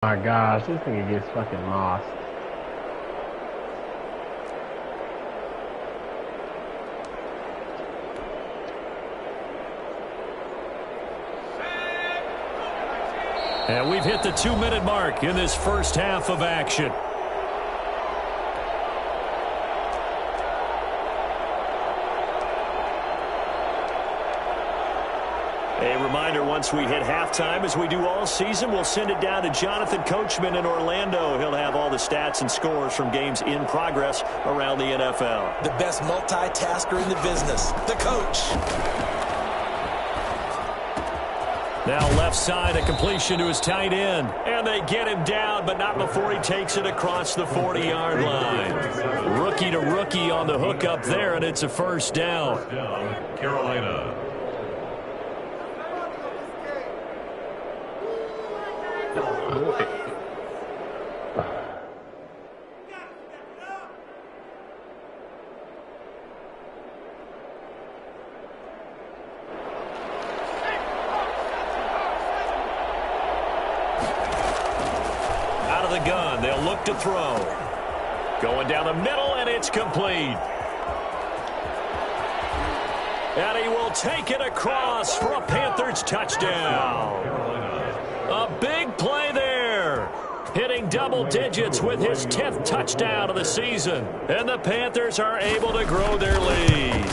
My gosh, this thing gets fucking lost. And we've hit the 2-minute mark in this first half of action. A reminder, once we hit halftime, as we do all season, we'll send it down to Jonathan Coachman in Orlando. He'll have all the stats and scores from games in progress around the NFL. The best multitasker in the business, the coach. Now left side, a completion to his tight end. And they get him down, but not before he takes it across the 40-yard line. Rookie to rookie on the hook up there, and it's a first down. Carolina. Out of the gun, they'll look to throw. Going down the middle, and it's complete. And he will take it across for a Panthers touchdown. A big play there. Hitting double digits with his 10th touchdown of the season. And the Panthers are able to grow their lead.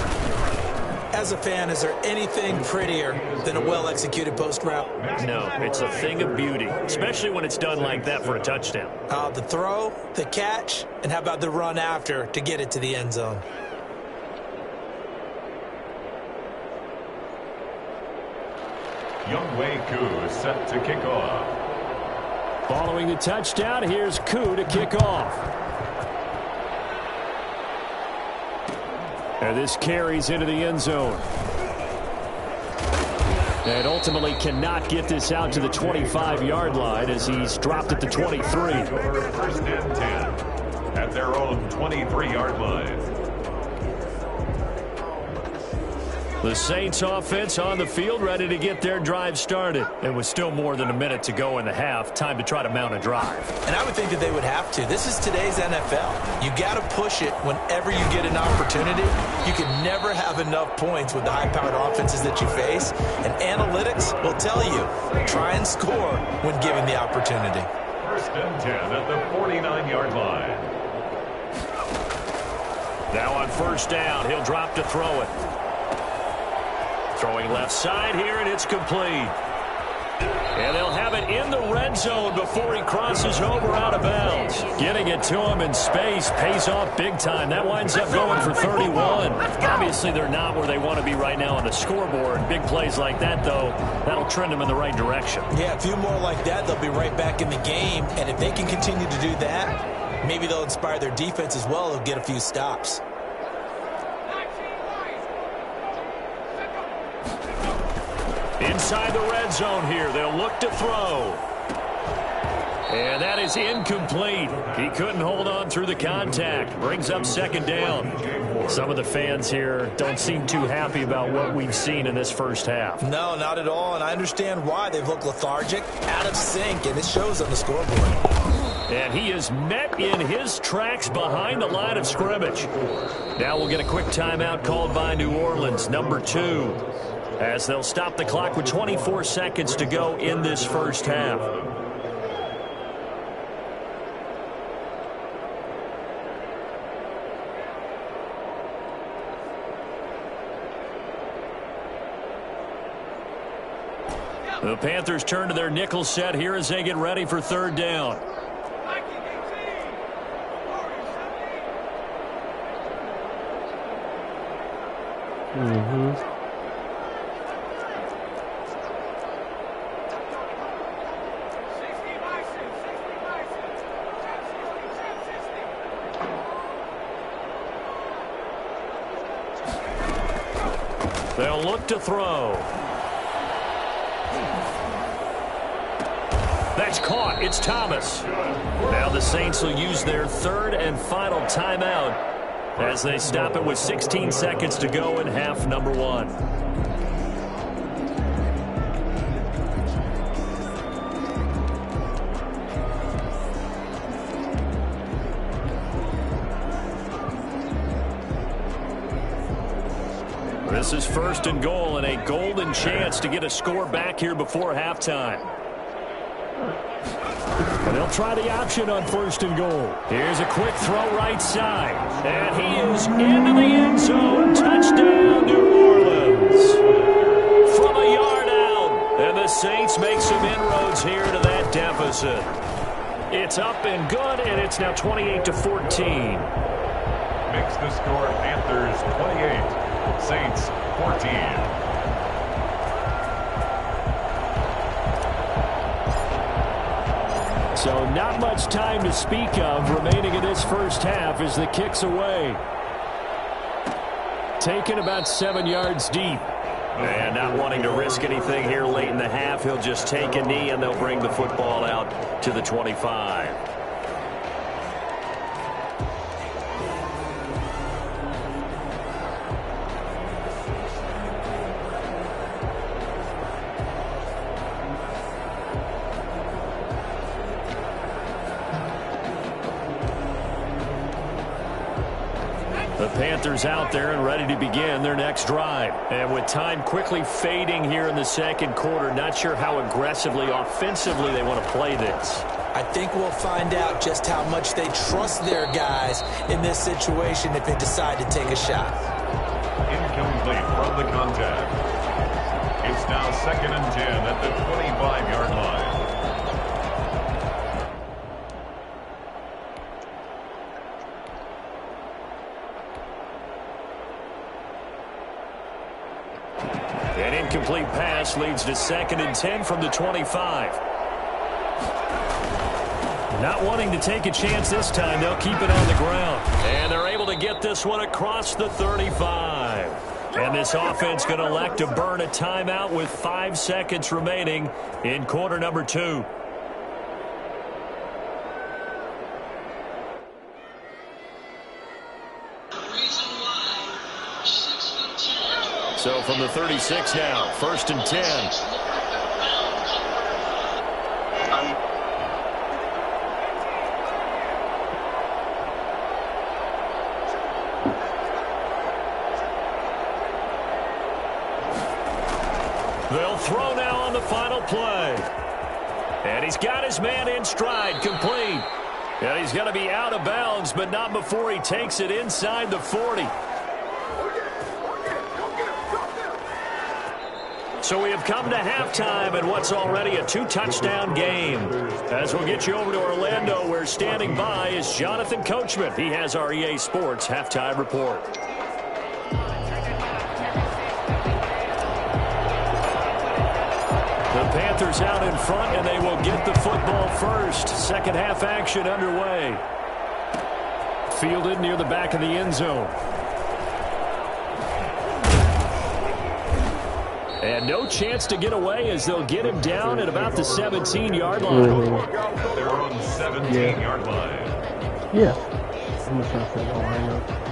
As a fan, is there anything prettier than a well-executed post route? No, it's a thing of beauty, especially when it's done like that for a touchdown. The throw, the catch, and how about the run after to get it to the end zone? Younghoe Koo is set to kick off. Following the touchdown, here's Koo to kick off. And this carries into the end zone. And ultimately cannot get this out to the 25-yard line as he's dropped at the 23. First and 10 at their own 23-yard line. The Saints offense on the field, ready to get their drive started. And with still more than a minute to go in the half, time to try to mount a drive. And I would think that they would have to. This is today's NFL. You got to push it whenever you get an opportunity. You can never have enough points with the high-powered offenses that you face. And analytics will tell you, try and score when given the opportunity. First and 10 at the 49-yard line. Now on first down, he'll drop to throw it. Throwing left side here, and it's complete. And they'll have it in the red zone before he crosses over out of bounds. Getting it to him in space pays off big time. That winds up going for 31. Obviously, they're not where they want to be right now on the scoreboard. Big plays like that, though, that'll trend them in the right direction. Yeah, a few more like that, they'll be right back in the game. And if they can continue to do that, maybe they'll inspire their defense as well. They'll get a few stops. Inside the red zone here, they'll look to throw. And that is incomplete. He couldn't hold on through the contact. Brings up second down. Some of the fans here don't seem too happy about what we've seen in this first half. No, not at all, and I understand why. They've looked lethargic, out of sync, and it shows on the scoreboard. And he is met in his tracks behind the line of scrimmage. Now we'll get a quick timeout called by New Orleans, number 2. As they'll stop the clock with 24 seconds to go in this first half. The Panthers turn to their nickel set here as they get ready for third down. They'll look to throw. That's caught. It's Thomas. Now the Saints will use their third and final timeout as they stop it with 16 seconds to go in half number 1. This is 1st and goal and a golden chance to get a score back here before halftime. And they'll try the option on 1st and goal. Here's a quick throw right side. And he is into the end zone. Touchdown, New Orleans. From a yard out. And the Saints make some inroads here to that deficit. It's up and good, and it's now 28-14. Makes the score Panthers 28, Saints 14. So not much time to speak of remaining in this first half as the kick's away. Taken about 7 yards deep. And not wanting to risk anything here late in the half, he'll just take a knee and they'll bring the football out to the 25. The Panthers out there and ready to begin their next drive. And with time quickly fading here in the second quarter, not sure how aggressively, offensively they want to play this. I think we'll find out just how much they trust their guys in this situation if they decide to take a shot. Incomplete from the contact. It's now 2nd and 10 at the 25-yard line. An incomplete pass leads to 2nd and 10 from the 25. Not wanting to take a chance this time, they'll keep it on the ground. And they're able to get this one across the 35. And this offense going to elect to burn a timeout with 5 seconds remaining in quarter number 2. So from the 36 now, 1st and 10. They'll throw now on the final play. And he's got his man in stride, complete. And he's going to be out of bounds, but not before he takes it inside the 40. So we have come to halftime in what's already a 2-touchdown game. As we'll get you over to Orlando, where standing by is Jonathan Coachman. He has our EA Sports halftime report. The Panthers out in front, and they will get the football first. Second half action underway. Fielded near the back of the end zone. And no chance to get away as they'll get him down at about the 17-yard line. They're on 17-yard line. Yeah. I'm just going to set the line up.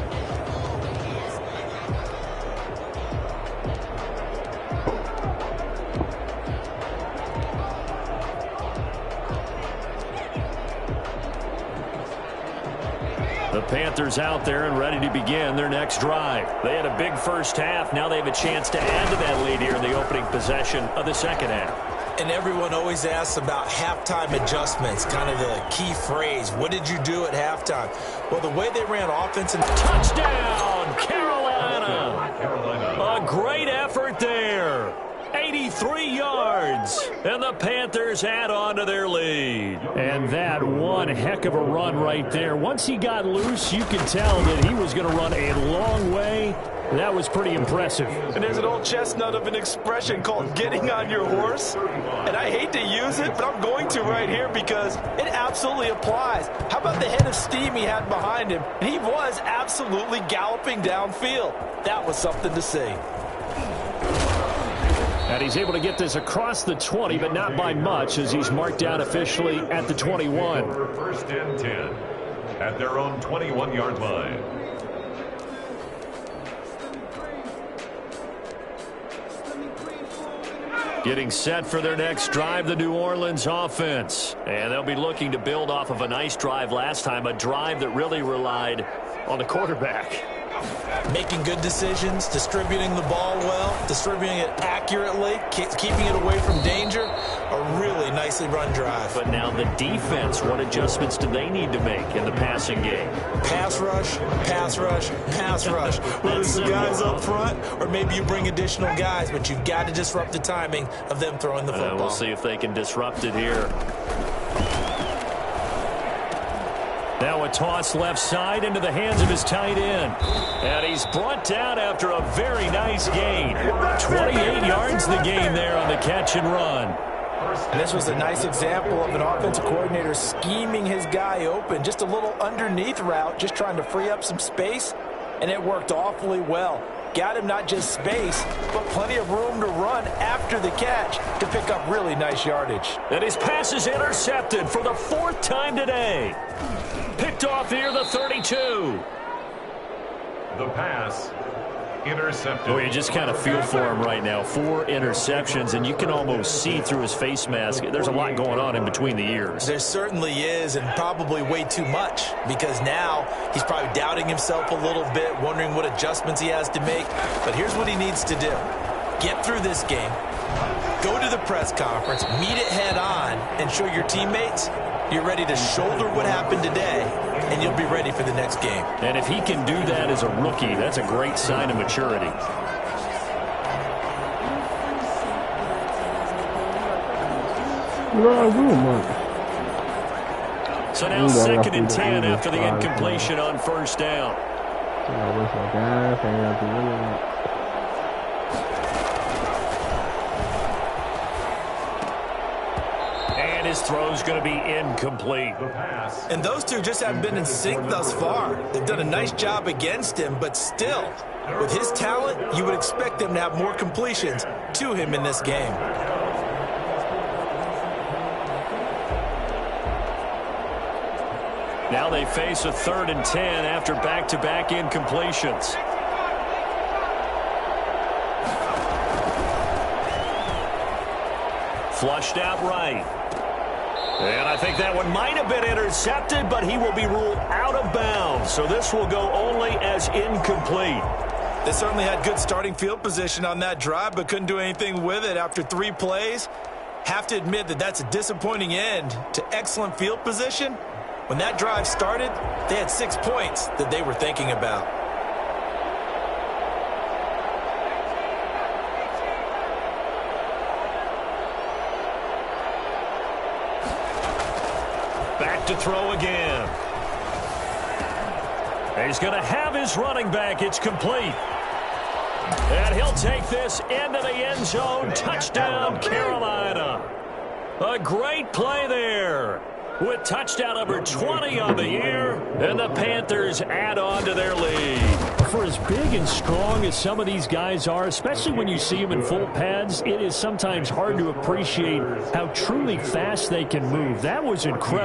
The Panthers out there and ready to begin their next drive. They had a big first half. Now they have a chance to add to that lead here in the opening possession of the second half. And everyone always asks about halftime adjustments, kind of the key phrase. What did you do at halftime? Well, the way they ran offense and touchdown, Carolina. A great effort there. 83 yards, and the Panthers add on to their lead. And that one heck of a run right there. Once he got loose, you could tell that he was going to run a long way. That was pretty impressive. And there's an old chestnut of an expression called getting on your horse. And I hate to use it, but I'm going to right here because it absolutely applies. How about the head of steam he had behind him? And he was absolutely galloping downfield. That was something to see. And he's able to get this across the 20, but not by much, as he's marked down officially at the 21. 1st and 10 at their own 21-yard line. Getting set for their next drive, the New Orleans offense. And they'll be looking to build off of a nice drive last time, a drive that really relied on the quarterback. Making good decisions, distributing the ball well, distributing it accurately, keeping it away from danger. A really nicely run drive. But now the defense, what adjustments do they need to make in the passing game? Pass rush, pass rush, pass rush. Whether it's the guys up front or maybe you bring additional guys, but you've got to disrupt the timing of them throwing the football. We'll see if they can disrupt it here. Now a toss left side into the hands of his tight end. And he's brought down after a very nice gain. 28 yards the gain there on the catch and run. And this was a nice example of an offensive coordinator scheming his guy open. Just a little underneath route, just trying to free up some space. And it worked awfully well. Got him not just space, but plenty of room to run after the catch to pick up really nice yardage. And his pass is intercepted for the 4th time today. Picked off here, the 32. The pass intercepted. Oh, you just kind of feel for him right now. 4 interceptions, and you can almost see through his face mask. There's a lot going on in between the ears. There certainly is, and probably way too much, because now he's probably doubting himself a little bit, wondering what adjustments he has to make. But here's what he needs to do. Get through this game, go to the press conference, meet it head on, and show your teammates you're ready to shoulder what happened today, and you'll be ready for the next game. And if he can do that as a rookie, that's a great sign of maturity. So now 2nd and 10 after the incompletion on 1st down. And his throw's going to be incomplete. And those two just haven't been in sync thus far. They've done a nice job against him, but still, with his talent, you would expect them to have more completions to him in this game. Now they face a 3rd and 10 after back-to-back incompletions. Flushed out right. And I think that one might have been intercepted, but he will be ruled out of bounds. So this will go only as incomplete. They certainly had good starting field position on that drive, but couldn't do anything with it after 3 plays. Have to admit that that's a disappointing end to excellent field position. When that drive started, they had 6 points that they were thinking about. Back to throw again. He's going to have his running back. It's complete. And he'll take this into the end zone. Touchdown, Carolina. A great play there, with touchdown number 20 on the year, and the Panthers add on to their lead. For as big and strong as some of these guys are, especially when you see them in full pads, it is sometimes hard to appreciate how truly fast they can move. That was incredible.